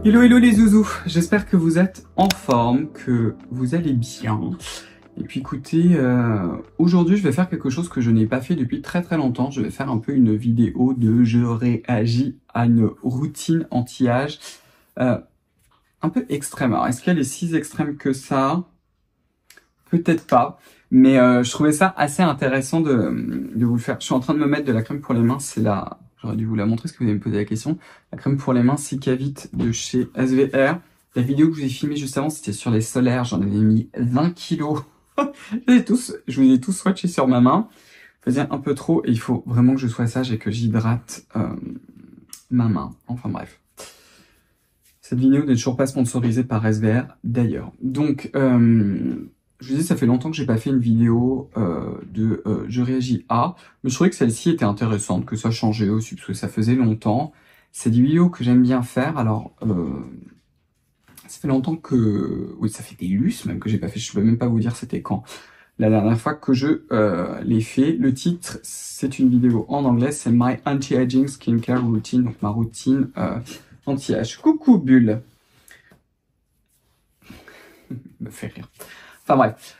Hello hello les zouzous, j'espère que vous êtes en forme, que vous allez bien. Et puis écoutez, aujourd'hui je vais faire quelque chose que je n'ai pas fait depuis très longtemps. Je vais faire un peu une vidéo de je réagis à une routine anti-âge un peu extrême. Alors est-ce qu'elle est si extrême que ça? Peut-être pas, mais je trouvais ça assez intéressant de vous le faire. Je suis en train de me mettre de la crème pour les mains, c'est la... J'aurais dû vous la montrer parce que vous avez me posé la question. La crème pour les mains Cicavit de chez SVR. La vidéo que je vous ai filmée juste avant, c'était sur les solaires. J'en avais mis 20 kilos. Je vous ai tous swatché sur ma main. Je faisais un peu trop et il faut vraiment que je sois sage et que j'hydrate ma main. Enfin bref. Cette vidéo n'est toujours pas sponsorisée par SVR d'ailleurs. Donc, je vous dis, ça fait longtemps que j'ai pas fait une vidéo de je réagis à, mais je trouvais que celle-ci était intéressante, que ça changeait aussi, parce que ça faisait longtemps. C'est des vidéos que j'aime bien faire, alors ça fait longtemps que... Oui, ça fait des lustres même que j'ai pas fait, je peux même pas vous dire c'était quand. La dernière fois que je l'ai fait, le titre, c'est une vidéo en anglais, c'est My Anti-Aging Skincare Routine, donc ma routine anti-âge. Coucou Bulle. Me fait rire. Enfin bref.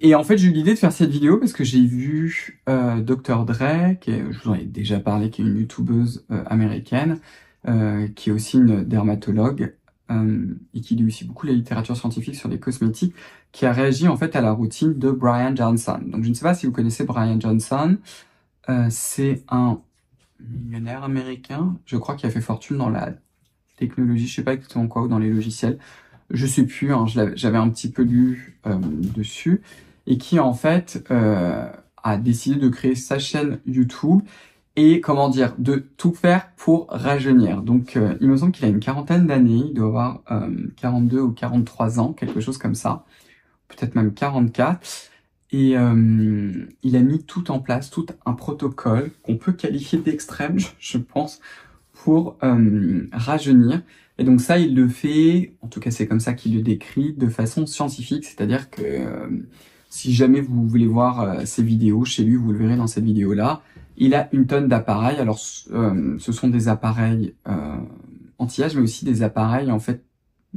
Et en fait, j'ai eu l'idée de faire cette vidéo parce que j'ai vu Dr. Dre, je vous en ai déjà parlé, qui est une youtubeuse américaine, qui est aussi une dermatologue, et qui lit aussi beaucoup la littérature scientifique sur les cosmétiques, qui a réagi en fait à la routine de Brian Johnson. Donc je ne sais pas si vous connaissez Brian Johnson, c'est un millionnaire américain, je crois, qui a fait fortune dans la technologie, je sais pas exactement quoi, ou dans les logiciels. Je sais plus, hein, j'avais un petit peu lu dessus, et qui en fait a décidé de créer sa chaîne YouTube et, comment dire, de tout faire pour rajeunir. Donc il me semble qu'il a une quarantaine d'années, il doit avoir 42 ou 43 ans, quelque chose comme ça, peut-être même 44, et il a mis tout en place, tout un protocole qu'on peut qualifier d'extrême, je pense, pour rajeunir. Et donc ça, il le fait, en tout cas c'est comme ça qu'il le décrit, de façon scientifique, c'est-à-dire que si jamais vous voulez voir ces vidéos chez lui, vous le verrez dans cette vidéo-là, il a une tonne d'appareils. Alors ce sont des appareils anti-âge, mais aussi des appareils en fait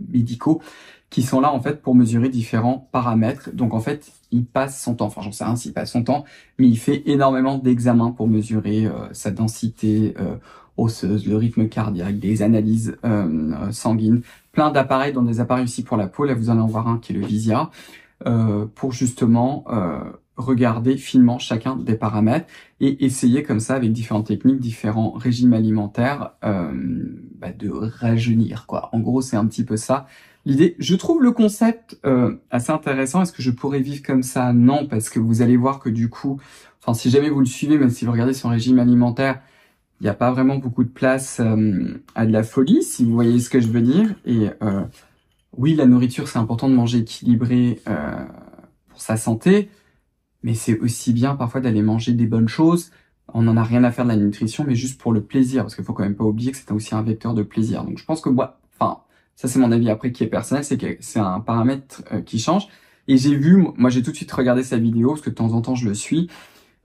médicaux qui sont là en fait pour mesurer différents paramètres. Donc en fait, il passe son temps, enfin j'en sais rien s'il passe son temps, mais il fait énormément d'examens pour mesurer sa densité osseuse, le rythme cardiaque, des analyses sanguines, plein d'appareils, dont des appareils aussi pour la peau. Là, vous allez en voir un qui est le Visia, pour justement regarder finement chacun des paramètres et essayer comme ça, avec différentes techniques, différents régimes alimentaires, de rajeunir, quoi. En gros, c'est un petit peu ça l'idée. Je trouve le concept assez intéressant. Est-ce que je pourrais vivre comme ça? Non, parce que vous allez voir que du coup, enfin, si jamais vous le suivez, même si vous regardez son régime alimentaire, il n'y a pas vraiment beaucoup de place à de la folie, si vous voyez ce que je veux dire. Et oui, la nourriture, c'est important de manger équilibré pour sa santé, mais c'est aussi bien parfois d'aller manger des bonnes choses. On n'en a rien à faire de la nutrition, mais juste pour le plaisir, parce qu'il faut quand même pas oublier que c'est aussi un vecteur de plaisir. Donc je pense que moi, enfin, ça c'est mon avis après qui est personnel, c'est que c'est un paramètre qui change. Et j'ai vu, moi j'ai tout de suite regardé sa vidéo, parce que de temps en temps je le suis.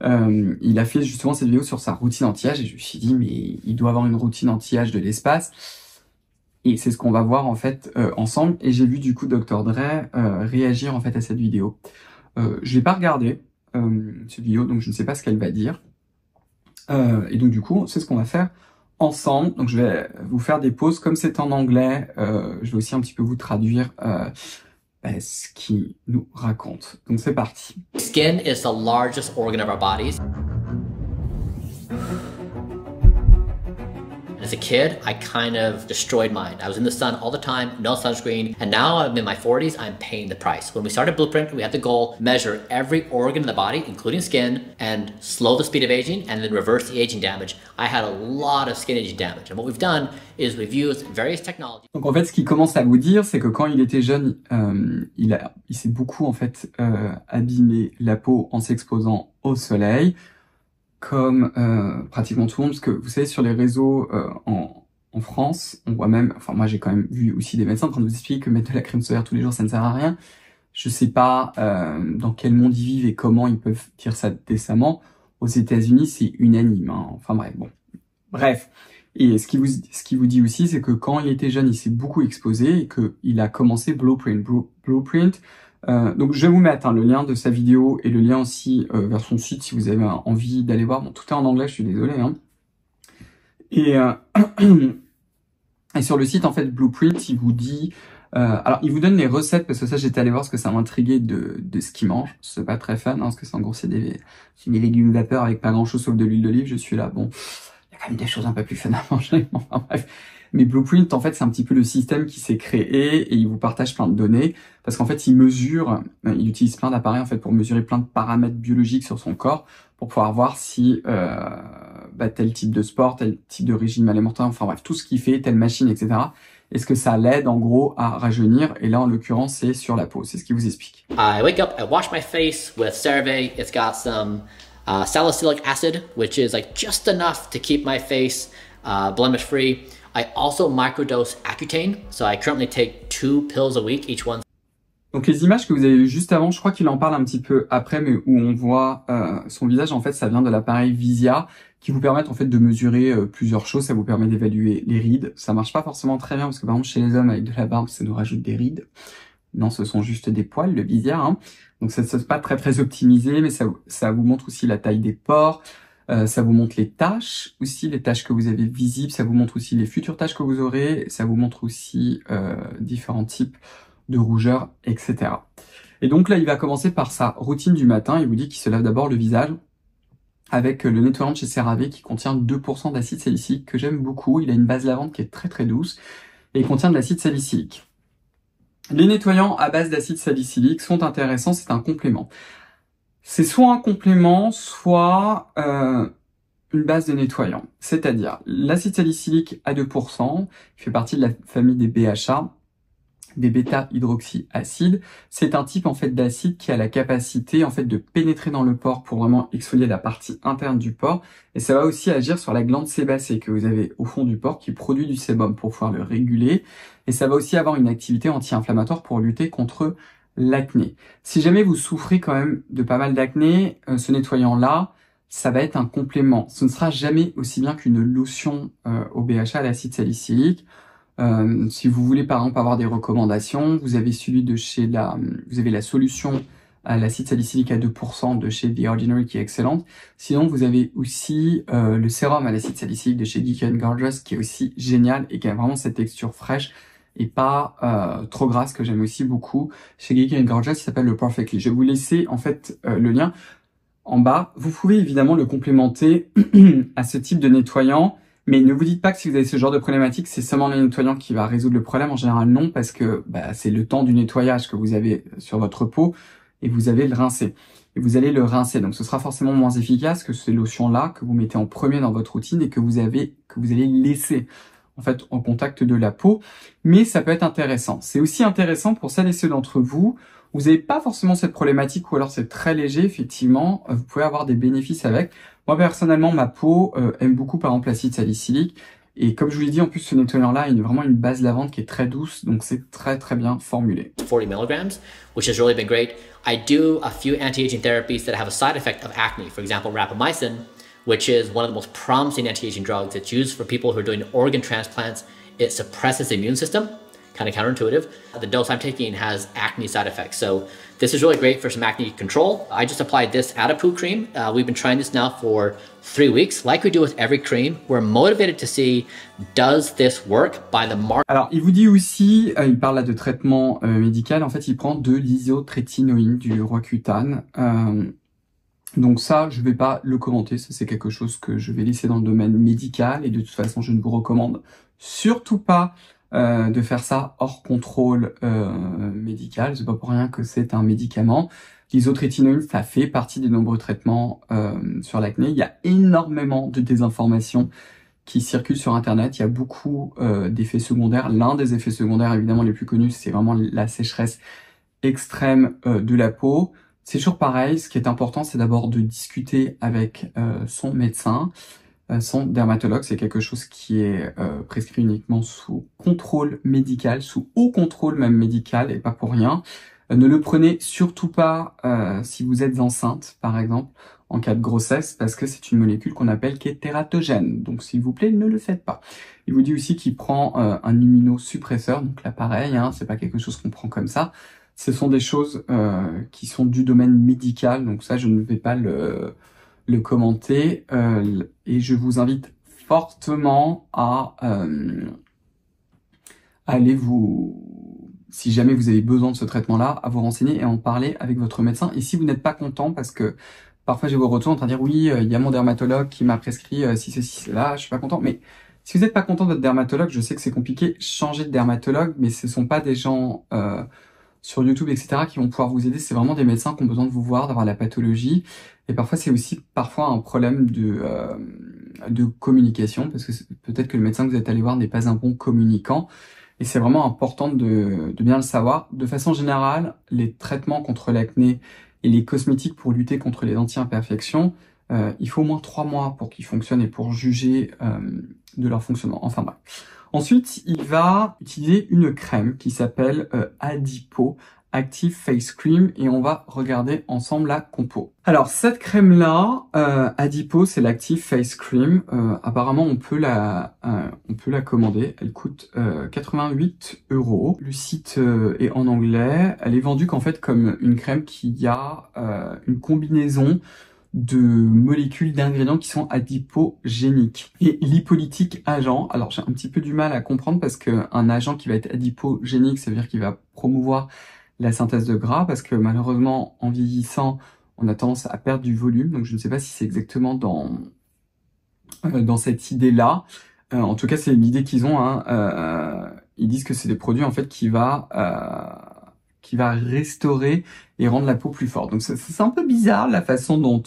Il a fait justement cette vidéo sur sa routine anti-âge et je me suis dit mais il doit avoir une routine anti-âge de l'espace, et c'est ce qu'on va voir en fait ensemble. Et j'ai vu du coup Dr. Dre réagir en fait à cette vidéo. Je l'ai pas regardé cette vidéo, donc je ne sais pas ce qu'elle va dire, et donc du coup c'est ce qu'on va faire ensemble. Donc je vais vous faire des pauses, comme c'est en anglais, je vais aussi un petit peu vous traduire ce qu'il nous raconte. Donc c'est parti. Skin is the largest organ of our bodies. As a kid, I kind of destroyed mine. I was in the sun all the time, no sunscreen, and now I'm in my 40s, I'm paying the price. When we started Blueprint, we had the goal, measure every organ in the body, including skin, and slow the speed of aging, and then reverse the aging damage. I had a lot of skin aging damage, and what we've done is we've used various technologies. Donc en fait, ce qu'il commence à vous dire, c'est que quand il était jeune, il s'est beaucoup en fait abîmé la peau en s'exposant au soleil, comme pratiquement tout le monde, parce que vous savez, sur les réseaux en France, on voit même, enfin moi j'ai quand même vu aussi des médecins en train de vous expliquer que mettre de la crème solaire tous les jours ça ne sert à rien. Je sais pas dans quel monde ils vivent et comment ils peuvent dire ça décemment. Aux États-Unis c'est unanime, hein. Enfin bref, bon. Bref. Et ce qui vous dit aussi, c'est que quand il était jeune, il s'est beaucoup exposé et qu'il a commencé Blueprint. Blueprint. Donc je vais vous mettre le lien de sa vidéo et le lien aussi vers son site si vous avez envie d'aller voir. Bon, tout est en anglais, je suis désolé. Et, et sur le site en fait Blueprint, il vous dit, alors il vous donne les recettes parce que ça j'étais allé voir parce que ça m'intriguait de ce qu'il mange. C'est pas très fun parce que c'est en gros c'est des légumes vapeur avec pas grand chose sauf de l'huile d'olive. Je suis là, bon, il y a quand même des choses un peu plus fun à manger. Enfin bref. Mais Blueprint, en fait, c'est un petit peu le système qui s'est créé et il vous partage plein de données parce qu'en fait, il utilise plein d'appareils en fait pour mesurer plein de paramètres biologiques sur son corps pour pouvoir voir si tel type de sport, tel type de régime alimentaire, enfin bref, tout ce qu'il fait, telle machine, etc. Est-ce que ça l'aide en gros à rajeunir? Et là, en l'occurrence, c'est sur la peau. C'est ce qu'il vous explique. I wake up, I wash my face with CeraVe. It's got some salicylic acid, which is like just enough to keep my face blemish free. I also microdose Accutane, so I currently take 2 pills a week, each one. Donc les images que vous avez vues juste avant, je crois qu'il en parle un petit peu après, mais où on voit son visage, en fait, ça vient de l'appareil Visia, qui vous permettent en fait de mesurer plusieurs choses. Ça vous permet d'évaluer les rides. Ça marche pas forcément très bien, parce que par exemple, chez les hommes, avec de la barbe, ça nous rajoute des rides. Non, ce sont juste des poils, le Visia. Donc ça c'est pas très optimisé, mais ça vous montre aussi la taille des pores. Ça vous montre les taches aussi, les taches que vous avez visibles, ça vous montre aussi les futures taches que vous aurez, ça vous montre aussi différents types de rougeurs, etc. Et donc là, il va commencer par sa routine du matin. Il vous dit qu'il se lave d'abord le visage avec le nettoyant de chez CeraVe qui contient 2% d'acide salicylique que j'aime beaucoup. Il a une base lavande qui est très douce et il contient de l'acide salicylique. Les nettoyants à base d'acide salicylique sont intéressants, c'est un complément. C'est soit un complément, soit une base de nettoyant. C'est-à-dire, l'acide salicylique à 2%, qui fait partie de la famille des BHA, des bêta-hydroxyacides. C'est un type en fait d'acide qui a la capacité en fait de pénétrer dans le pore pour vraiment exfolier la partie interne du pore. Et ça va aussi agir sur la glande sébacée que vous avez au fond du pore qui produit du sébum pour pouvoir le réguler. Et ça va aussi avoir une activité anti-inflammatoire pour lutter contre l'acné. Si jamais vous souffrez quand même de pas mal d'acné, ce nettoyant-là, ça va être un complément. Ce ne sera jamais aussi bien qu'une lotion au BHA à l'acide salicylique. Si vous voulez par exemple avoir des recommandations, vous avez vous avez la solution à l'acide salicylique à 2% de chez The Ordinary qui est excellente. Sinon, vous avez aussi le sérum à l'acide salicylique de chez Geek & Gorgeous qui est aussi génial et qui a vraiment cette texture fraîche et pas trop grasse que j'aime aussi beaucoup. Chez Geek & Gorgeous, il s'appelle le Perfectly. Je vais vous laisser en fait le lien en bas. Vous pouvez évidemment le complémenter à ce type de nettoyant, mais ne vous dites pas que si vous avez ce genre de problématique, c'est seulement le nettoyant qui va résoudre le problème. En général, non, parce que c'est le temps du nettoyage que vous avez sur votre peau et vous avez le rincer. Et vous allez le rincer. Donc ce sera forcément moins efficace que ces lotions-là que vous mettez en premier dans votre routine et que vous allez laisser en fait en contact de la peau. Mais ça peut être intéressant. C'est aussi intéressant pour celles et ceux d'entre vous. Vous n'avez pas forcément cette problématique ou alors c'est très léger, effectivement, vous pouvez avoir des bénéfices avec. Moi, personnellement, ma peau aime beaucoup, par exemple, l'acide salicylique. Et comme je vous l'ai dit, en plus, ce nettoyant-là a vraiment une base lavande qui est très douce, donc c'est très bien formulé. 40 milligrams, which has really been great. I do a few anti-aging therapies that have a side effect of acne. For example, rapamycin, which is one of the most promising anti-aging drugs. It's used for people who are doing organ transplants. It suppresses the immune system. Kind of counterintuitive. The dose I'm taking has acne side effects. So this is really great for some acne control. I just applied this Adipoo cream. We've been trying this now for 3 weeks. Like we do with every cream, we're motivated to see, does this work by the mark. Alors, il vous dit aussi, il parle là de traitement médical. En fait, il prend de l'isotrétinoïne, du Roaccutane. Donc ça, je vais pas le commenter. Ça, c'est quelque chose que je vais laisser dans le domaine médical. Et de toute façon, je ne vous recommande surtout pas de faire ça hors contrôle médical. C'est pas pour rien que c'est un médicament. L'isotrétinoïne, ça fait partie des nombreux traitements sur l'acné. Il y a énormément de désinformation qui circule sur Internet. Il y a beaucoup d'effets secondaires. L'un des effets secondaires, évidemment, les plus connus, c'est vraiment la sécheresse extrême de la peau. C'est toujours pareil. Ce qui est important, c'est d'abord de discuter avec son médecin. Son dermatologue, c'est quelque chose qui est prescrit uniquement sous contrôle médical, sous haut contrôle même médical, et pas pour rien. Ne le prenez surtout pas si vous êtes enceinte, par exemple, en cas de grossesse, parce que c'est une molécule qu'on appelle qui est tératogène. Donc, s'il vous plaît, ne le faites pas. Il vous dit aussi qu'il prend un immunosuppresseur. Donc là, pareil, hein, c'est pas quelque chose qu'on prend comme ça. Ce sont des choses qui sont du domaine médical. Donc ça, je ne vais pas le commenter. Et je vous invite fortement à aller si jamais vous avez besoin de ce traitement-là, à vous renseigner et en parler avec votre médecin. Et si vous n'êtes pas content, parce que parfois j'ai vos retours en train de dire oui, il y a mon dermatologue qui m'a prescrit si ceci, cela, je suis pas content. Mais si vous n'êtes pas content de votre dermatologue, je sais que c'est compliqué, changez de dermatologue, mais ce sont pas des gens sur YouTube, etc. qui vont pouvoir vous aider. C'est vraiment des médecins qui ont besoin de vous voir, d'avoir la pathologie. Et parfois c'est aussi un problème de communication, parce que peut-être que le médecin que vous êtes allé voir n'est pas un bon communicant. Et c'est vraiment important de bien le savoir. De façon générale, les traitements contre l'acné et les cosmétiques pour lutter contre les anti-imperfections, il faut au moins 3 mois pour qu'ils fonctionnent et pour juger de leur fonctionnement. Enfin bref. Ensuite, il va utiliser une crème qui s'appelle Adipo Active Face Cream et on va regarder ensemble la compo. Alors cette crème-là, Adipo, c'est l'Active Face Cream. Apparemment, on peut la commander. Elle coûte 88 €. Le site est en anglais. Elle est vendue qu'en fait comme une crème qui a une combinaison de molécules d'ingrédients qui sont adipogéniques et lipolytiques agents. Alors j'ai un petit peu du mal à comprendre parce qu'un agent qui va être adipogénique, ça veut dire qu'il va promouvoir la synthèse de gras, parce que malheureusement en vieillissant on a tendance à perdre du volume, donc je ne sais pas si c'est exactement dans cette idée-là. En tout cas c'est l'idée qu'ils ont, hein. Ils disent que c'est des produits en fait qui va restaurer et rendre la peau plus forte. Donc c'est un peu bizarre la façon dont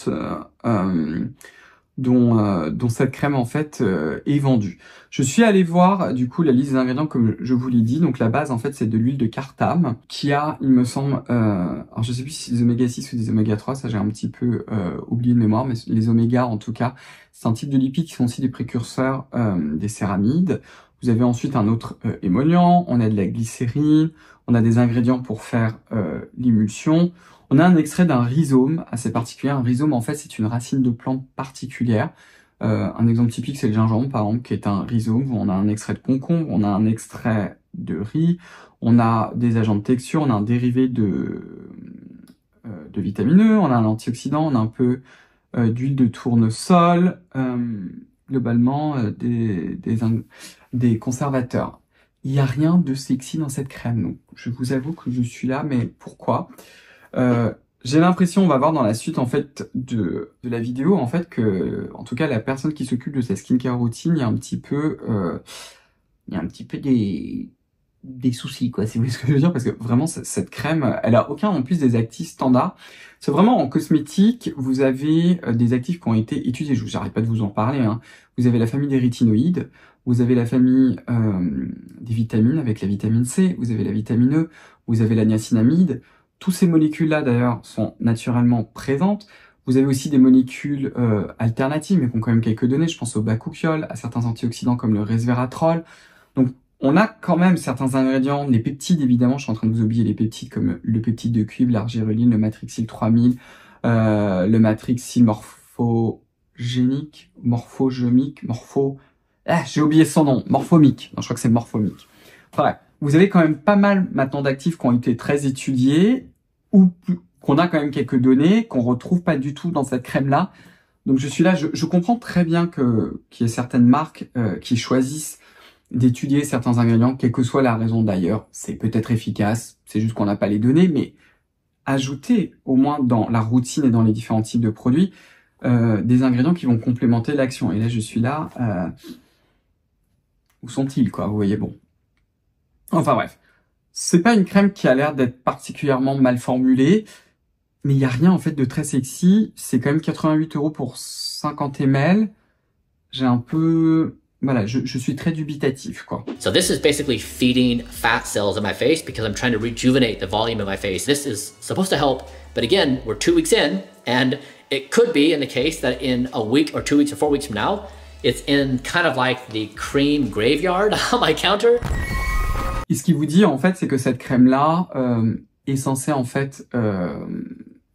cette crème en fait est vendue. Je suis allé voir du coup la liste des ingrédients comme je vous l'ai dit. Donc la base en fait c'est de l'huile de cartame qui a, il me semble, alors je sais plus si c'est des oméga 6 ou des oméga 3, ça j'ai un petit peu oublié de mémoire, mais les oméga en tout cas, c'est un type de lipides qui sont aussi des précurseurs des céramides. Vous avez ensuite un autre émollient, on a de la glycérine, on a des ingrédients pour faire l'émulsion. On a un extrait d'un rhizome assez particulier. Un rhizome, en fait, c'est une racine de plante particulière. Un exemple typique, c'est le gingembre, par exemple, qui est un rhizome. On a un extrait de concombre, on a un extrait de riz, on a des agents de texture, on a un dérivé de vitamine E, on a un antioxydant, on a un peu d'huile de tournesol, globalement des conservateurs. Il n'y a rien de sexy dans cette crème. Donc, je vous avoue que je suis là, mais pourquoi ? J'ai l'impression, on va voir dans la suite en fait de la vidéo en fait que, en tout cas, la personne qui s'occupe de sa skincare routine, il y a un petit peu des soucis, quoi, si vous voyez ce que je veux dire, parce que vraiment cette crème, elle a aucun en plus des actifs standards. C'est vraiment en cosmétique, vous avez des actifs qui ont été étudiés. J'arrête pas de vous en parler, hein. Vous avez la famille des rétinoïdes, vous avez la famille des vitamines avec la vitamine C, vous avez la vitamine E, vous avez la niacinamide. Toutes ces molécules-là, d'ailleurs, sont naturellement présentes. Vous avez aussi des molécules alternatives, mais qui ont quand même quelques données. Je pense au bakuchiol, à certains antioxydants comme le resveratrol. Donc, on a quand même certains ingrédients, les peptides, évidemment. Je suis en train de vous oublier les peptides comme le peptide de cuivre, l'argireline, le matrixyl 3000, le matrixyl morphomique, j'ai oublié son nom, morphomique. Non, je crois que c'est morphomique. Voilà. Vous avez quand même pas mal maintenant d'actifs qui ont été très étudiés ou qu'on a quand même quelques données qu'on retrouve pas du tout dans cette crème-là. Donc je suis là, je comprends très bien qu'il y ait certaines marques qui choisissent d'étudier certains ingrédients, quelle que soit la raison d'ailleurs. C'est peut-être efficace, c'est juste qu'on n'a pas les données, mais ajouter au moins dans la routine et dans les différents types de produits des ingrédients qui vont complémenter l'action. Et là je suis là, où sont-ils quoi, vous voyez, bon. Enfin bref, c'est pas une crème qui a l'air d'être particulièrement mal formulée, mais il y a rien en fait de très sexy. C'est quand même 88 € pour 50 ml. J'ai un peu, voilà, je suis très dubitatif quoi. So this is basically feeding fat cells in my face because I'm trying to rejuvenate the volume in my face. This is supposed to help, but again, we're 2 weeks in, and it could be in the case that in a week or 2 weeks or 4 weeks from now, it's in kind of like the cream graveyard on my counter. Et ce qu'il vous dit, en fait, c'est que cette crème-là est censé en fait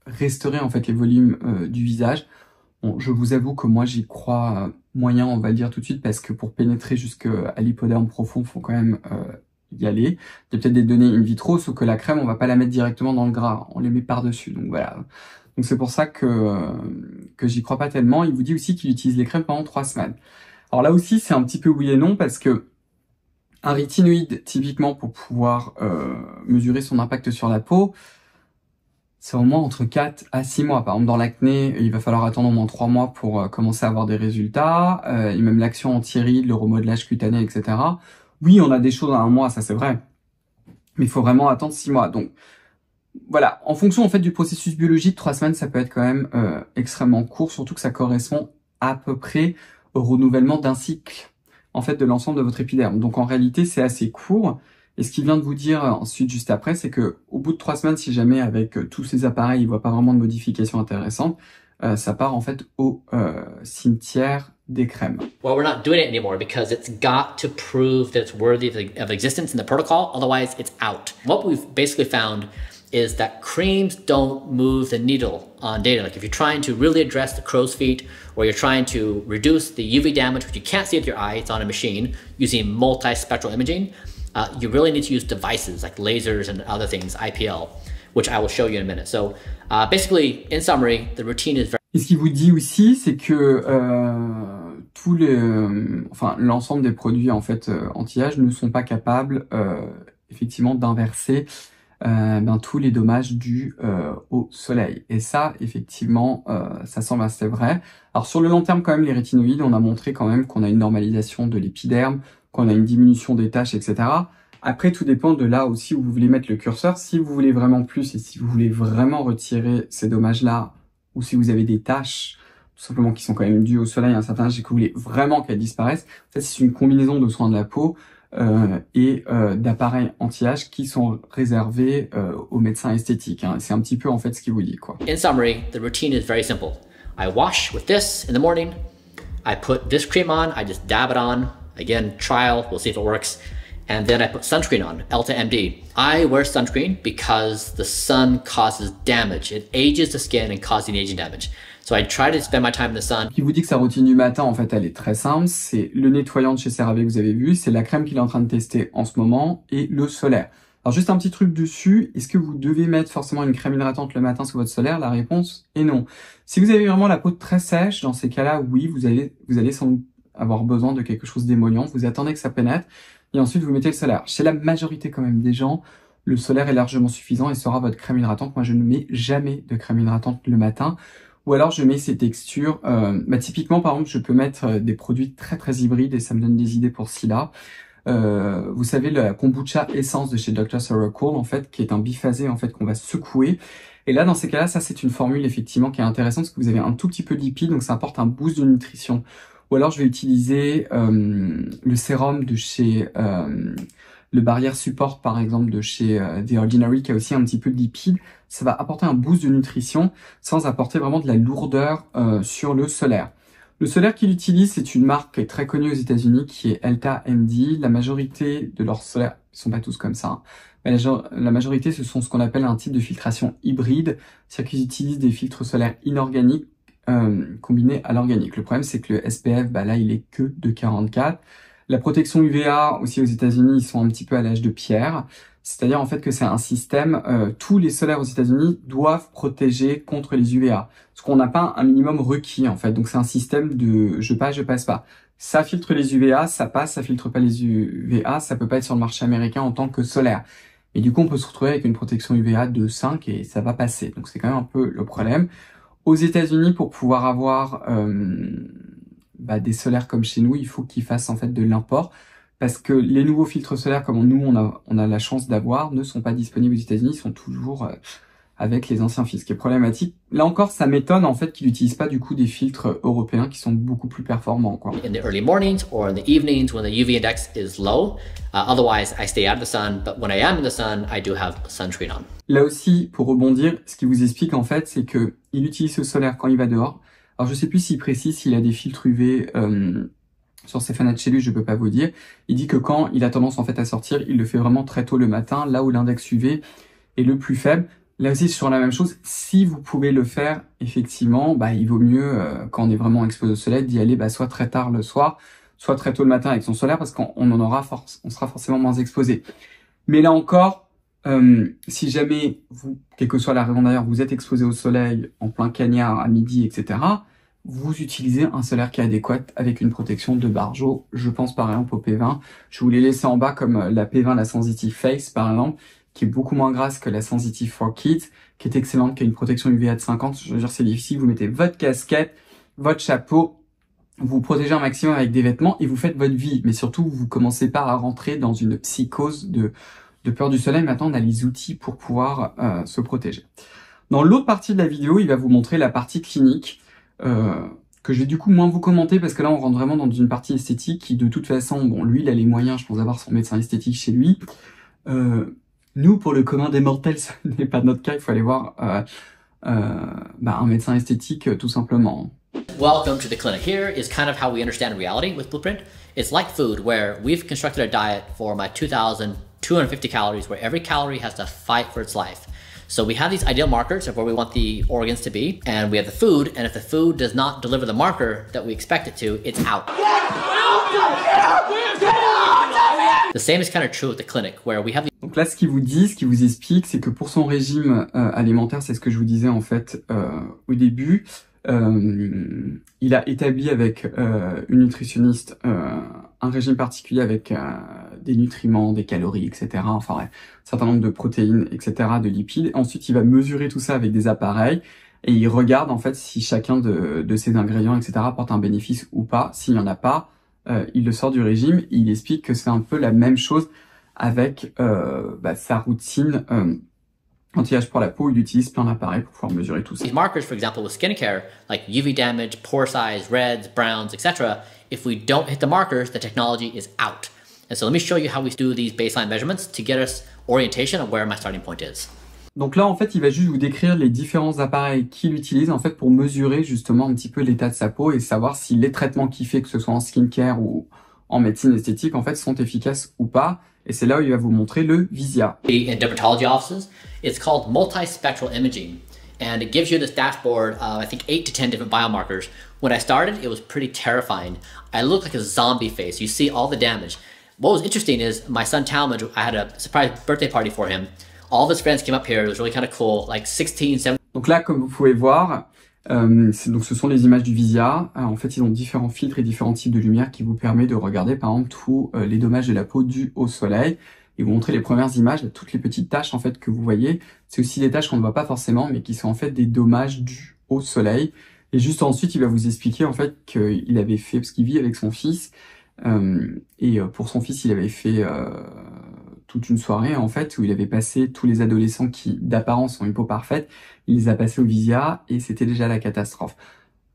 restaurer en fait les volumes du visage. Bon, je vous avoue que moi j'y crois moyen, on va le dire tout de suite, parce que pour pénétrer jusqu'à l'hypoderme profond, faut quand même y aller. Il y a peut-être des données in vitro, sauf que la crème, on va pas la mettre directement dans le gras, on les met par-dessus. Donc voilà. Donc c'est pour ça que j'y crois pas tellement. Il vous dit aussi qu'il utilise les crèmes pendant 3 semaines. Alors là aussi, c'est un petit peu oui et non, parce que un rétinoïde, typiquement pour pouvoir mesurer son impact sur la peau, c'est au moins entre 4 à 6 mois. Par exemple, dans l'acné, il va falloir attendre au moins 3 mois pour commencer à avoir des résultats. Et même l'action anti-rides, le remodelage cutané, etc. Oui, on a des choses à 1 mois, ça c'est vrai. Mais il faut vraiment attendre 6 mois. Donc voilà, en fonction en fait du processus biologique, 3 semaines, ça peut être quand même extrêmement court, surtout que ça correspond à peu près au renouvellement d'un cycle en fait de l'ensemble de votre épiderme. Donc en réalité, c'est assez court. Et ce qu'il vient de vous dire ensuite, juste après, c'est que au bout de 3 semaines, si jamais avec tous ces appareils, il voit pas vraiment de modification intéressante, ça part en fait au cimetière des crèmes. Well, we're not doing it anymore because it's got to prove that it's worthy of existence in the protocol. Otherwise, it's out. What we've basically found is that creams don't move the needle on data. Like if you're trying to really address the crow's feet, or you're trying to reduce the UV damage, which you can't see with your eye, it's on a machine, using multispectral imaging, you really need to use devices like lasers and other things, IPL, which I will show you in a minute. So basically, in summary, the routine is very... Et ce qu'il vous dit aussi, c'est que tous les, l'ensemble des produits en fait anti-âge ne sont pas capables effectivement d'inverser tous les dommages dus au soleil. Et ça, effectivement, ça semble assez vrai. Alors sur le long terme, quand même, les rétinoïdes, on a montré quand même qu'on a une normalisation de l'épiderme, qu'on a une diminution des taches, etc. Après, tout dépend de là aussi où vous voulez mettre le curseur. Si vous voulez vraiment plus et si vous voulez vraiment retirer ces dommages-là, ou si vous avez des taches, tout simplement qui sont quand même dues au soleil à un certain âge et que vous voulez vraiment qu'elles disparaissent, ça c'est une combinaison de soins de la peau et d'appareils anti-âge qui sont réservés aux médecins esthétiques. Hein. C'est un petit peu en fait ce qu'il vous dit, quoi. In summary, the routine is very simple. I wash with this in the morning. I put this cream on. I just dab it on. Again, trial. We'll see if it works. And then I put sunscreen on, Elta MD. I wear sunscreen because the sun causes damage. It ages the skin and causes aging damage. So I try to spend my time in the sun. Il vous dit que sa routine du matin, en fait, elle est très simple. C'est le nettoyant de chez CeraVe que vous avez vu, c'est la crème qu'il est en train de tester en ce moment et le solaire. Alors juste un petit truc dessus, est-ce que vous devez mettre forcément une crème hydratante le matin sur votre solaire? La réponse est non. Si vous avez vraiment la peau très sèche, dans ces cas-là, oui, vous allez sans doute avoir besoin de quelque chose d'émollient. Vous attendez que ça pénètre et ensuite vous mettez le solaire. Chez la majorité quand même des gens, le solaire est largement suffisant et sera votre crème hydratante. Moi, je ne mets jamais de crème hydratante le matin. Ou alors je mets ces textures, typiquement par exemple je peux mettre des produits très très hybrides et ça me donne des idées pour Scylla. Vous savez la kombucha essence de chez Dr. Sarah Cole en fait, qui est un biphasé en fait qu'on va secouer. Et là dans ces cas-là, ça c'est une formule effectivement qui est intéressante parce que vous avez un tout petit peu de lipides, donc ça apporte un boost de nutrition. Ou alors je vais utiliser le sérum de chez le Barrière Support par exemple de chez The Ordinary qui a aussi un petit peu de lipides. Ça va apporter un boost de nutrition sans apporter vraiment de la lourdeur sur le solaire. Le solaire qu'il utilise, c'est une marque qui est très connue aux États-Unis qui est Elta MD. La majorité de leurs solaires, ils sont pas tous comme ça, hein, mais la majorité ce sont ce qu'on appelle un type de filtration hybride, c'est-à-dire qu'ils utilisent des filtres solaires inorganiques combinés à l'organique. Le problème c'est que le SPF, là il est que de 44. La protection UVA aussi aux États-Unis, ils sont un petit peu à l'âge de pierre. C'est-à-dire en fait que c'est un système, tous les solaires aux États-Unis doivent protéger contre les UVA. Parce qu'on n'a pas un minimum requis en fait. Donc c'est un système de je passe pas. Ça filtre les UVA, ça passe, ça filtre pas les UVA, ça peut pas être sur le marché américain en tant que solaire. Et du coup on peut se retrouver avec une protection UVA de 5 et ça va passer. Donc c'est quand même un peu le problème. Aux États-Unis, pour pouvoir avoir des solaires comme chez nous, il faut qu'ils fassent en fait de l'import. Parce que les nouveaux filtres solaires comme nous on a la chance d'avoir ne sont pas disponibles aux États-Unis, ils sont toujours avec les anciens filtres, ce qui est problématique. Là encore, ça m'étonne en fait qu'ils n'utilisent pas du coup des filtres européens qui sont beaucoup plus performants, quoi. In the early mornings or in the evenings when the UV index is low. Otherwise, I stay out of the sun, but when I am in the sun, I do have sunscreen on. Là aussi, pour rebondir, ce qui vous explique en fait, c'est que il utilise ce solaire quand il va dehors. Alors je sais plus s'il précise s'il a des filtres UV sur ses fenêtres chez lui, je peux pas vous dire. Il dit que quand il a tendance en fait à sortir, il le fait vraiment très tôt le matin, là où l'index UV et le plus faible. Là aussi, sur la même chose, si vous pouvez le faire, effectivement, il vaut mieux, quand on est vraiment exposé au soleil, d'y aller soit très tard le soir, soit très tôt le matin avec son solaire, parce qu'on on sera forcément moins exposé. Mais là encore, si jamais vous, quelle que soit la raison d'ailleurs, vous êtes exposé au soleil en plein cagnard à midi, etc., vous utilisez un solaire qui est adéquat avec une protection de Barjo. Je pense par exemple au P20. Je vous l'ai laissé en bas comme la P20, la Sensitive Face par exemple, qui est beaucoup moins grasse que la Sensitive for Kids, qui est excellente, qui a une protection UVA de 50. Je veux dire, c'est difficile. Vous mettez votre casquette, votre chapeau, vous protégez un maximum avec des vêtements et vous faites votre vie. Mais surtout, vous commencez pas à rentrer dans une psychose de peur du soleil. Maintenant, on a les outils pour pouvoir se protéger. Dans l'autre partie de la vidéo, il va vous montrer la partie clinique, que je vais du coup moins vous commenter parce que là, on rentre vraiment dans une partie esthétique qui, de toute façon, bon, lui, il a les moyens, je pense, d'avoir son médecin esthétique chez lui. Nous, pour le commun des mortels, ce n'est pas notre cas. Il faut aller voir un médecin esthétique, tout simplement. Welcome to the clinic. Here is kind of how we understand reality with Blueprint. It's like food, where we've constructed a diet for my 2,250 calories, where every calorie has to fight for its life. So we have these ideal markers of where we want the organs to be, and we have the food, and if the food does not deliver the marker that we expect it to, it's out. The same is kind of true with the clinic, where we have. Donc là, ce qu'il vous dit, ce qu'il vous explique, c'est que pour son régime alimentaire, c'est ce que je vous disais en fait au début, il a établi avec une nutritionniste un régime particulier avec des nutriments, des calories, etc. Enfin bref, un certain nombre de protéines, etc., de lipides. Ensuite, il va mesurer tout ça avec des appareils et il regarde en fait si chacun de ces ingrédients, etc., apporte un bénéfice ou pas. S'il n'y en a pas, il le sort du régime. Il explique que c'est un peu la même chose avec sa routine anti-âge pour la peau. Il utilise plein d'appareils pour pouvoir mesurer tout ça. These markers, for example, with skincare, like UV damage, pore size, reds, browns, etc., if we don't hit the markers, the technology is out. And so let me show you how we do these baseline measurements to get us orientation of where my starting point is. Donc là, en fait, il va juste vous décrire les différents appareils qu'il utilise en fait pour mesurer justement un petit peu l'état de sa peau et savoir si les traitements qu'il fait, que ce soit en skincare ou en médecine esthétique, en fait, sont efficaces ou pas. Et c'est là où il va vous montrer le Visia. In dermatology offices, it's called multispectral imaging, and it gives you this dashboard of, I think, 8 to 10 different biomarkers. When I started, it was pretty terrifying. I looked like a zombie face. You see all the damage. What was interesting is my son Talmadge, I had a surprise birthday party for him. All of his friends came up here. It was really kind of cool, like 16, 17. Donc là, comme vous pouvez voir, donc ce sont les images du Visia. En fait, ils ont différents filtres et différents types de lumière qui vous permettent de regarder, par exemple, tous les dommages de la peau dus au soleil. Ils vous montrer les premières images, toutes les petites taches en fait que vous voyez. C'est aussi des taches qu'on ne voit pas forcément, mais qui sont en fait des dommages dus au soleil. Et juste ensuite, il va vous expliquer en fait qu'il avait fait, parce qu'il vit avec son fils, et pour son fils, il avait fait toute une soirée en fait où il avait passé tous les adolescents qui d'apparence ont une peau parfaite, il les a passés au Visia et c'était déjà la catastrophe.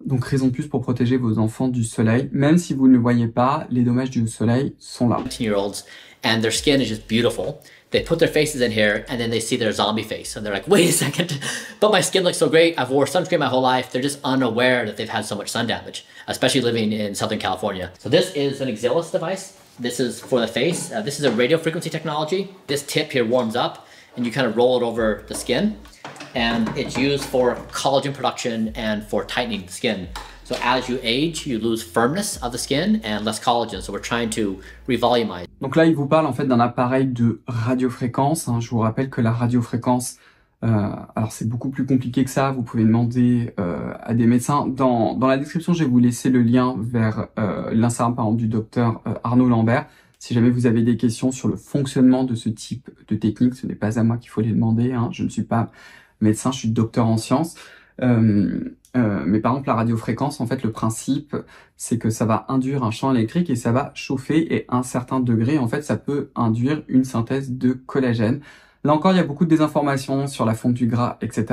Donc raison de plus pour protéger vos enfants du soleil, même si vous ne le voyez pas, les dommages du soleil sont là. 17-year-olds and their skin is just beautiful. They put their faces in here and then they see their zombie face and they're like, wait a second, but my skin looks so great. I've wore sunscreen my whole life. They're just unaware that they've had so much sun damage, especially living in Southern California. So this is an Exelis device. This is for the face. This is a radio frequency technology. This tip here warms up and you kind of roll it over the skin. And it's used for collagen production and for tightening the skin. So as you age, you lose firmness of the skin and less collagen. So we're trying to revolumize. Donc là, il vous parle en fait d'un appareil de radiofréquence. Je vous rappelle que la radiofréquence, alors c'est beaucoup plus compliqué que ça. Vous pouvez demander à des médecins. Dans la description, je vais vous laisser le lien vers l'Instagram par exemple du docteur Arnaud Lambert. Si jamais vous avez des questions sur le fonctionnement de ce type de technique, ce n'est pas à moi qu'il faut les demander. Je ne suis pas médecin, je suis docteur en sciences. Mais par exemple, la radiofréquence, en fait, le principe, c'est que ça va induire un champ électrique et ça va chauffer et à un certain degré, en fait, ça peut induire une synthèse de collagène. Là encore, il y a beaucoup de désinformations sur la fonte du gras, etc.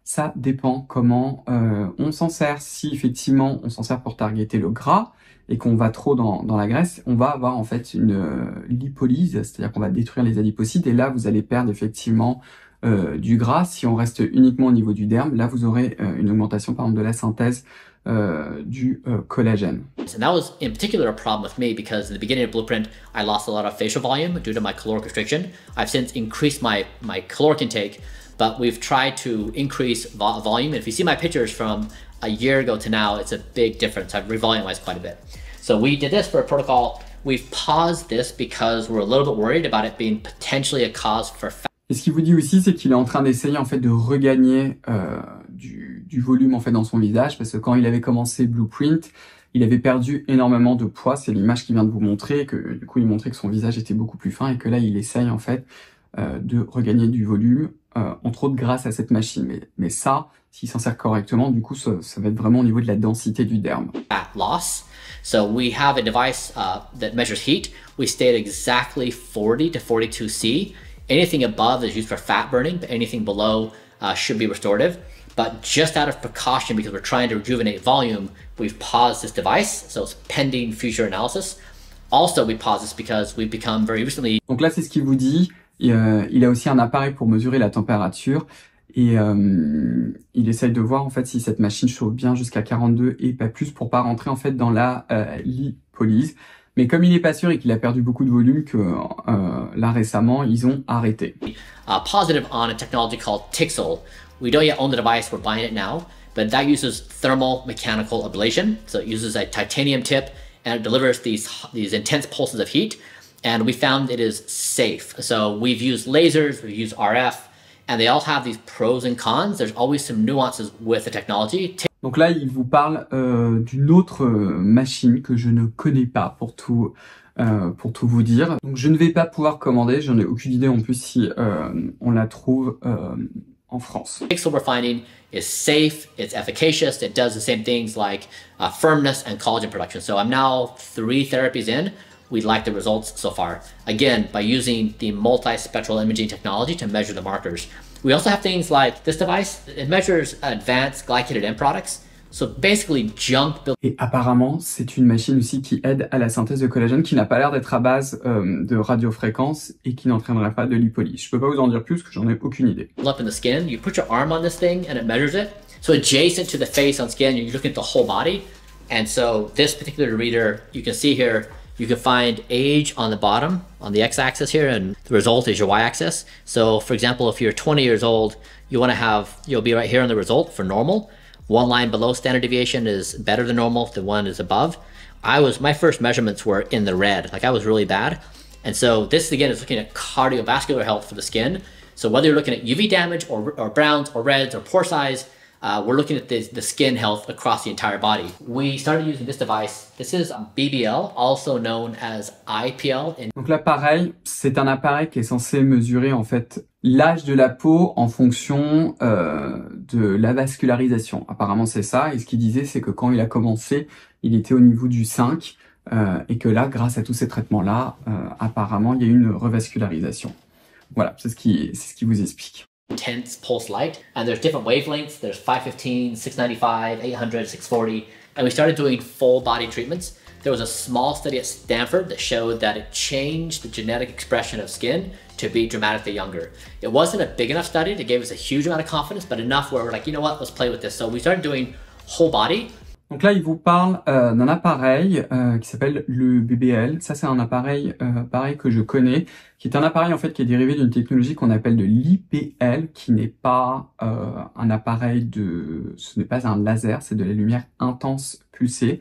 Ça dépend comment on s'en sert. Si effectivement, on s'en sert pour targeter le gras et qu'on va trop dans la graisse, on va avoir en fait une lipolyse, c'est-à-dire qu'on va détruire les adipocytes et là, vous allez perdre effectivement du gras. Si on reste uniquement au niveau du derme, là vous aurez une augmentation par exemple de la synthèse du collagène. And that was in particular a problem with me because in the beginning of Blueprint, I lost a lot of facial volume due to my caloric restriction. I've since increased my caloric intake, but we've tried to increase volume. If you see my pictures from a year ago to now, it's a big difference. I've revolumized quite a bit. So we did this for a protocol. We've paused this because we're a little bit worried about it being potentially a cause for fat. Et ce qu'il vous dit aussi, c'est qu'il est en train d'essayer en fait de regagner du volume en fait dans son visage, parce que quand il avait commencé Blueprint, il avait perdu énormément de poids. C'est l'image qu'il vient de vous montrer, que du coup il montrait que son visage était beaucoup plus fin et que là il essaye en fait de regagner du volume, entre autres grâce à cette machine. Mais ça, s'il s'en sert correctement, du coup ça va être vraiment au niveau de la densité du derme. Fat loss. So we have a device that measures heat. We stay at exactly 40 to 42 C. Anything above is used for fat burning, but anything below should be restorative. But just out of precaution, because we're trying to rejuvenate volume, we've paused this device. So it's pending future analysis. Also, we paused this because we've become very recently... Donc là, c'est ce qu'il vous dit. Il a aussi un appareil pour mesurer la température. Et il essaye de voir en fait si cette machine chauffe bien jusqu'à 42 et pas plus pour pas rentrer en fait dans la lipolyse. Mais comme il n'est pas sûr et qu'il a perdu beaucoup de volume, que là récemment ils ont arrêté. Positive on a technology called Tixel. We don't yet own the device, we're buying it now, but that uses thermal mechanical ablation. So it uses a titanium tip and it delivers these intense pulses of heat. And we found it is safe. So we've used lasers, we've used RF, and they all have these pros and cons. There's always some nuances with the technology. Donc là, il vous parle d'une autre machine que je ne connais pas pour tout vous dire. Donc je ne vais pas pouvoir commander, j'en ai aucune idée en plus si on la trouve en France. Tixel we're finding is safe, it's efficacious, it does the same things like firmness and collagen production. So I'm now 3 therapies in. We like the results so far. Again, by using the multispectral imaging technology to measure the markers. We also have things like this device. It measures advanced glycated end products. So basically junk built. Et apparemment, c'est une machine aussi qui aide à la synthèse de collagène, qui n'a pas l'air d'être à base de radiofréquence et qui n'entraînerait pas de lipolyse. Je peux pas vous en dire plus parce que j'en ai aucune idée. Up in the skin, you put your arm on this thing and it measures it. So adjacent to the face on skin, you're looking at the whole body. And so this particular reader, you can see here, you can find age on the bottom, on the x-axis here, and the result is your y-axis. So for example, if you're 20 years old, you'll be right here on the result for normal. One line below standard deviation is better than normal, the one is above. My first measurements were in the red, like I was really bad. And so this again is looking at cardiovascular health for the skin. So whether you're looking at UV damage or browns or reds or pore size, we're looking at the skin health across the entire body. We started using this device. This is BBL, also known as IPL. Donc là, pareil, c'est un appareil qui est censé mesurer en fait l'âge de la peau en fonction de la vascularisation. Apparemment, c'est ça. Et ce qu'il disait, c'est que quand il a commencé, il était au niveau du 5 et que là, grâce à tous ces traitements-là, apparemment, il y a eu une revascularisation. Voilà, c'est ce qui vous explique. Intense pulse light, and there's different wavelengths. There's 515, 695, 800, 640, and we started doing full body treatments. There was a small study at Stanford that showed that it changed the genetic expression of skin to be dramatically younger. It wasn't a big enough study to give us a huge amount of confidence, but enough where we're like, you know what, let's play with this. So we started doing whole body. Donc là, il vous parle d'un appareil qui s'appelle le BBL. Ça, c'est un appareil pareil que je connais, qui est un appareil en fait qui est dérivé d'une technologie qu'on appelle de l'IPL, qui n'est pas un appareil ce n'est pas un laser, c'est de la lumière intense pulsée,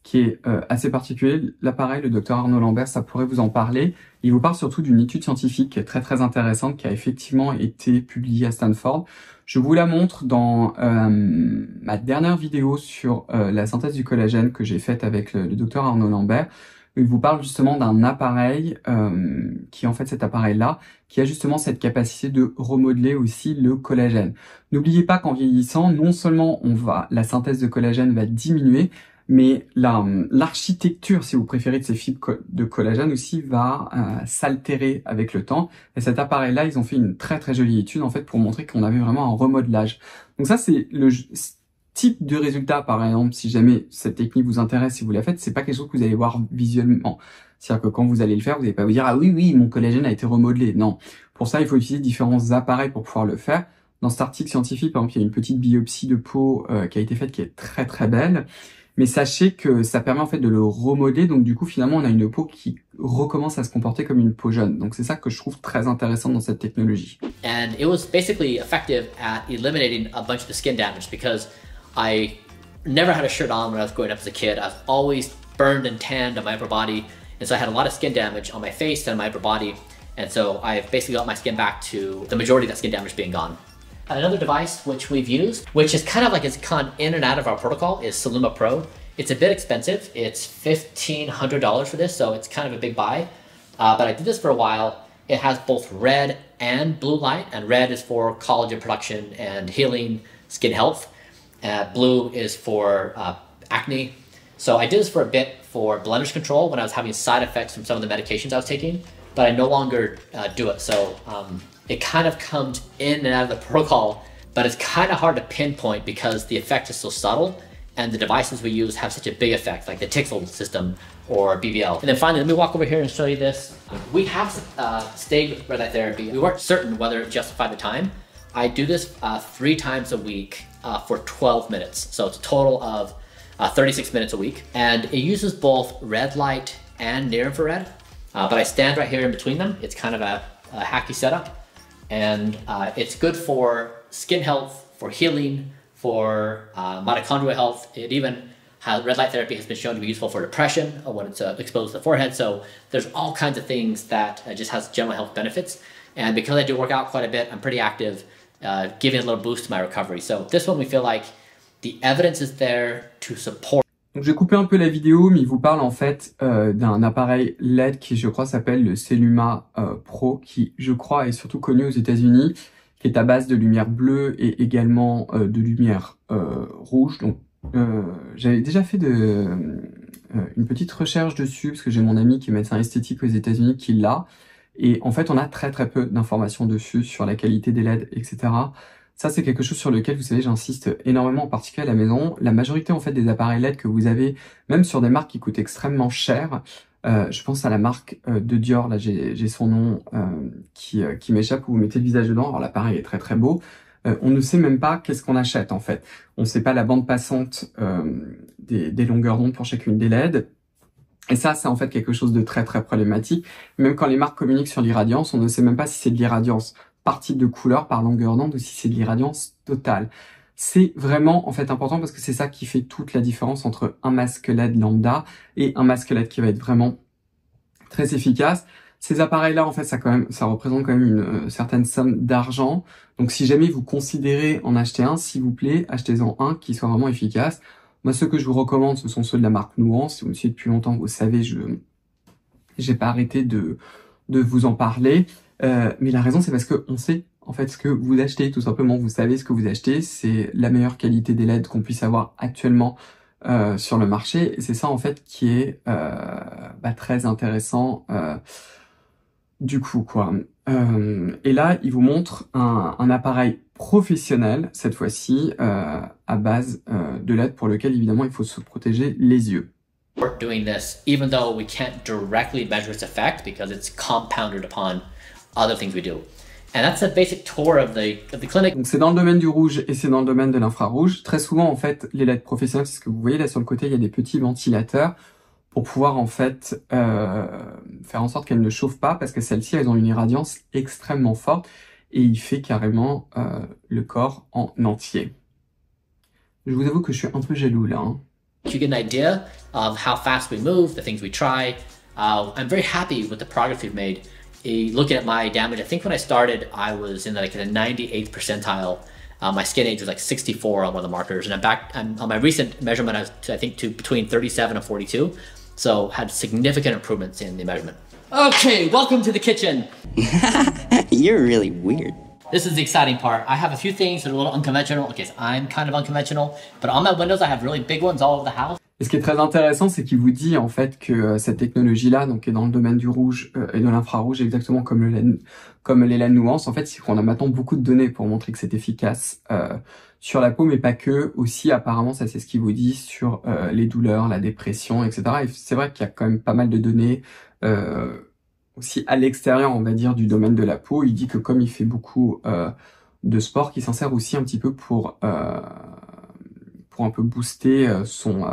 qui est assez particulier. L'appareil, le docteur Arnaud Lambert, ça pourrait vous en parler. Il vous parle surtout d'une étude scientifique qui est très très intéressante, qui a effectivement été publiée à Stanford. Je vous la montre dans ma dernière vidéo sur la synthèse du collagène que j'ai faite avec le docteur Arnaud Lambert. Il vous parle justement d'un appareil qui est en fait cet appareil-là, qui a justement cette capacité de remodeler aussi le collagène. N'oubliez pas qu'en vieillissant, non seulement la synthèse de collagène va diminuer, mais l'architecture, si vous préférez, de ces fibres de collagène aussi va s'altérer avec le temps. Et cet appareil-là, ils ont fait une très très jolie étude en fait pour montrer qu'on avait vraiment un remodelage. Donc ça, c'est type de résultat, par exemple, si jamais cette technique vous intéresse, si vous la faites, c'est pas quelque chose que vous allez voir visuellement. C'est-à-dire que quand vous allez le faire, vous n'allez pas vous dire « Ah oui, mon collagène a été remodelé ». Non. Pour ça, il faut utiliser différents appareils pour pouvoir le faire. Dans cet article scientifique, par exemple, il y a une petite biopsie de peau qui a été faite, qui est très très belle. Mais sachez que ça permet en fait de le remodeler. Donc du coup, finalement, on a une peau qui recommence à se comporter comme une peau jeune. Donc c'est ça que je trouve très intéressant dans cette technologie. And it was basically effective at eliminating a bunch of the skin damage because I never had a shirt on when I was growing up as a kid. I was always burned and tanned on my upper body. And so I had a lot of skin damage on my face and my upper body. And so I've basically got my skin back to the majority of that skin damage being gone. Another device which we've used, which is kind of like it's gone in and out of our protocol, is Soluma Pro. It's a bit expensive. It's $1,500 for this, so it's kind of a big buy. But I did this for a while. It has both red and blue light, and red is for collagen production and healing skin health. Blue is for acne. So I did this for a bit for blemish control when I was having side effects from some of the medications I was taking, but I no longer do it. So it kind of comes in and out of the protocol, but it's kind of hard to pinpoint because the effect is so subtle and the devices we use have such a big effect, like the Tixel system or BBL. And then finally, let me walk over here and show you this. We have stayed with red light therapy. We weren't certain whether it justified the time. I do this 3 times a week for 12 minutes. So it's a total of 36 minutes a week. And it uses both red light and near infrared. But I stand right here in between them. It's kind of a hacky setup. And it's good for skin health, for healing, for mitochondrial health. It even has, red light therapy has been shown to be useful for depression when it's exposed to the forehead. So there's all kinds of things that just has general health benefits. And because I do work out quite a bit, I'm pretty active, giving a little boost to my recovery. So this one we feel like the evidence is there to support. Donc, je vais couper un peu la vidéo, mais il vous parle en fait d'un appareil LED qui, je crois, s'appelle le Soluma Pro, qui, je crois, est surtout connu aux États-Unis, qui est à base de lumière bleue et également de lumière rouge. Donc, j'avais déjà fait une petite recherche dessus, parce que j'ai mon ami qui est médecin esthétique aux États-Unis qui l'a. Et en fait, on a très très peu d'informations dessus, sur la qualité des LED, etc. Ça, c'est quelque chose sur lequel, vous savez, j'insiste énormément, en particulier à la maison. La majorité, en fait, des appareils LED que vous avez, même sur des marques qui coûtent extrêmement cher, je pense à la marque de Dior, là, j'ai son nom qui m'échappe, où vous mettez le visage dedans. Alors, l'appareil est très très beau. On ne sait même pas qu'est-ce qu'on achète, en fait. On ne sait pas la bande passante des longueurs d'onde pour chacune des LED. Et ça, c'est en fait quelque chose de très très problématique. Même quand les marques communiquent sur l'irradiance, on ne sait même pas si c'est de l'irradiance par type de couleur, par longueur d'onde, ou si c'est de l'irradiance totale. C'est vraiment en fait important parce que c'est ça qui fait toute la différence entre un masque LED lambda et un masque LED qui va être vraiment très efficace. Ces appareils-là, en fait, ça représente quand même une certaine somme d'argent. Donc si jamais vous considérez en acheter un, s'il vous plaît, achetez-en un qui soit vraiment efficace. Moi, ceux que je vous recommande, ce sont ceux de la marque Nuance. Si vous me suivez depuis longtemps, vous savez, j'ai pas arrêté de vous en parler. Mais la raison, c'est parce que on sait en fait ce que vous achetez, tout simplement. Vous savez ce que vous achetez, c'est la meilleure qualité des LED qu'on puisse avoir actuellement sur le marché. Et c'est ça en fait qui est très intéressant du coup, quoi. Et là, il vous montre un appareil professionnel, cette fois-ci, à base de LED, pour lequel évidemment il faut se protéger les yeux. Doing this, even though we can't directly measure its effect because it's compounded upon other things we do. And that's a basic tour of the clinic. Donc c'est dans le domaine du rouge et c'est dans le domaine de l'infrarouge. Très souvent, en fait, les LED professionnels, c'est ce que vous voyez là sur le côté, il y a des petits ventilateurs pour pouvoir en fait faire en sorte qu'elles ne chauffent pas, parce que celles-ci, elles ont une irradiance extrêmement forte et il fait carrément le corps en entier. Je vous avoue que je suis un peu jaloux là. Hein. You get an idea of how fast we move, the things we try. I'm very happy with the progress we've made. Looking at my damage, I think when I started, I was in like the 98th percentile. My skin age was like 64 on one of the markers, and I'm on my recent measurement, I was I think to between 37 and 42. So had significant improvements in the measurement. Okay, welcome to the kitchen. You're really weird. This is the exciting part. I have a few things that are a little unconventional. Okay, so I'm kind of unconventional, but on my windows, I have really big ones all over the house. Et ce qui est très intéressant, c'est qu'il vous dit en fait que cette technologie-là, donc est dans le domaine du rouge et de l'infrarouge, exactement comme les laines nuances, en fait, c'est qu'on a maintenant beaucoup de données pour montrer que c'est efficace sur la peau, mais pas que, aussi apparemment, ça c'est ce qu'il vous dit sur les douleurs, la dépression, etc. Et c'est vrai qu'il y a quand même pas mal de données aussi à l'extérieur, on va dire, du domaine de la peau. Il dit que comme il fait beaucoup de sport, qu'il s'en sert aussi un petit peu pour un peu booster son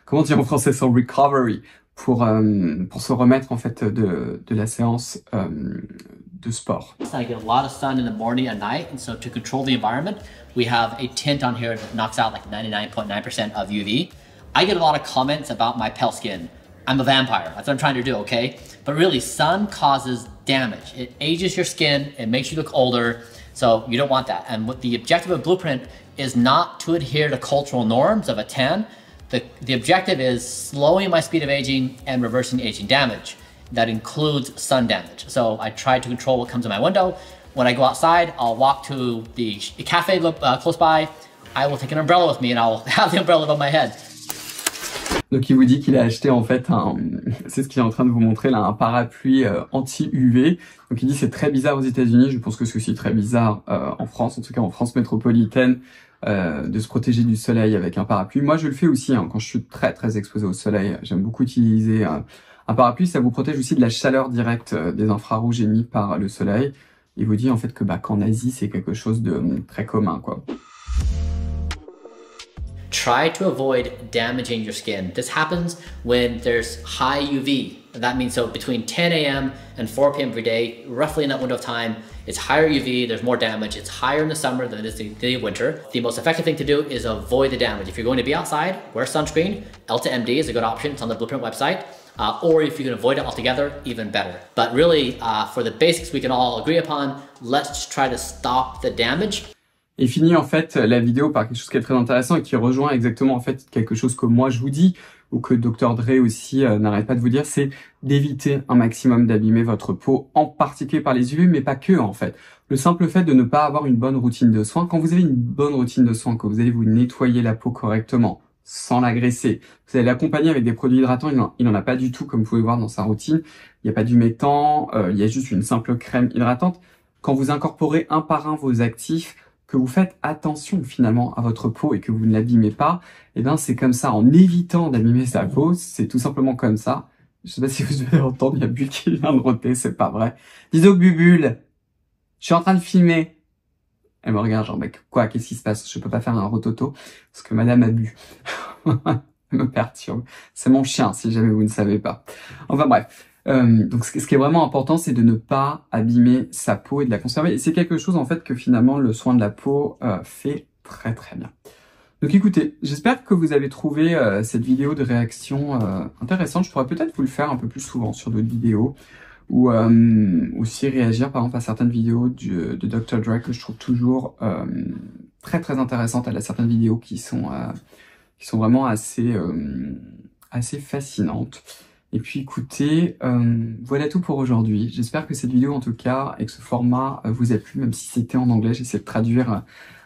comment dire en français, son recovery, pour se remettre en fait de la séance de sport. I get a lot of sun in the morning and night, and so to control the environment, we have a tint on here that knocks out like 99.9% of UV. I get a lot of comments about my pale skin. I'm a vampire. That's what I'm trying to do, okay? But really, sun causes damage. It ages your skin, it makes you look older, so you don't want that. And what the objective of Blueprint is not to adhere to cultural norms of a tan. The objective is slowing my speed of aging and reversing aging damage. That includes sun damage. So I try to control what comes in my window. When I go outside, I'll walk to the cafe close by. I will take an umbrella with me and I'll have the umbrella above my head. Donc il vous dit qu'il a acheté en fait c'est ce qu'il est en train de vous montrer là, un parapluie anti-UV. Donc il dit c'est très bizarre aux États-Unis, je pense que c'est aussi très bizarre en France, en tout cas en France métropolitaine, de se protéger du soleil avec un parapluie. Moi je le fais aussi quand je suis très très exposé au soleil. J'aime beaucoup utiliser un parapluie, ça vous protège aussi de la chaleur directe des infrarouges émis par le soleil. Il vous dit en fait que qu'en Asie c'est quelque chose de très commun quoi. Try to avoid damaging your skin. This happens when there's high UV. That means so between 10 a.m. and 4 p.m. every day, roughly in that window of time, it's higher UV, there's more damage. It's higher in the summer than it is in the winter. The most effective thing to do is avoid the damage. If you're going to be outside, wear sunscreen. EltaMD is a good option. It's on the Blueprint website. Or if you can avoid it altogether, even better. But really, for the basics we can all agree upon, let's just try to stop the damage. Et finit en fait la vidéo par quelque chose qui est très intéressant et qui rejoint exactement en fait quelque chose que moi je vous dis ou que Dr Dre aussi n'arrête pas de vous dire, c'est d'éviter un maximum d'abîmer votre peau, en particulier par les UV, mais pas que en fait. Le simple fait de ne pas avoir une bonne routine de soins, quand vous avez une bonne routine de soins, que vous allez vous nettoyer la peau correctement, sans l'agresser, vous allez l'accompagner avec des produits hydratants, il n'en a pas du tout comme vous pouvez voir dans sa routine, il n'y a pas d'humectant, il y a juste une simple crème hydratante. Quand vous incorporez un par un vos actifs, que vous faites attention finalement à votre peau et que vous ne l'abîmez pas, et bien c'est comme ça, en évitant d'abîmer sa peau, c'est tout simplement comme ça. Je sais pas si vous allez entendre, il y a Bulle qui vient de roter, c'est pas vrai. Dis donc Bubule, je suis en train de filmer. Elle me regarde genre, mec, quoi, qu'est-ce qui se passe? Je peux pas faire un rototo parce que madame a bu. Elle me perturbe. C'est mon chien, si jamais vous ne savez pas. Enfin bref. Donc ce qui est vraiment important, c'est de ne pas abîmer sa peau et de la conserver. Et c'est quelque chose en fait que finalement le soin de la peau fait très très bien. Donc écoutez, j'espère que vous avez trouvé cette vidéo de réaction intéressante. Je pourrais peut-être vous le faire un peu plus souvent sur d'autres vidéos. Ou aussi réagir par exemple à certaines vidéos de Dr Dre que je trouve toujours très très intéressantes. Elle a certaines vidéos qui sont vraiment assez fascinantes. Et puis écoutez, voilà tout pour aujourd'hui. J'espère que cette vidéo en tout cas et que ce format vous a plu, même si c'était en anglais. J'essaie de traduire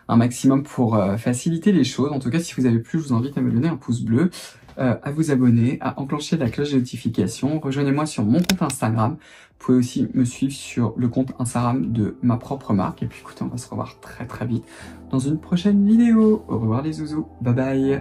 un maximum pour faciliter les choses. En tout cas, si vous avez plu, je vous invite à me donner un pouce bleu, à vous abonner, à enclencher la cloche de notification. Rejoignez-moi sur mon compte Instagram. Vous pouvez aussi me suivre sur le compte Instagram de ma propre marque. Et puis écoutez, on va se revoir très très vite dans une prochaine vidéo. Au revoir les zouzous, bye bye.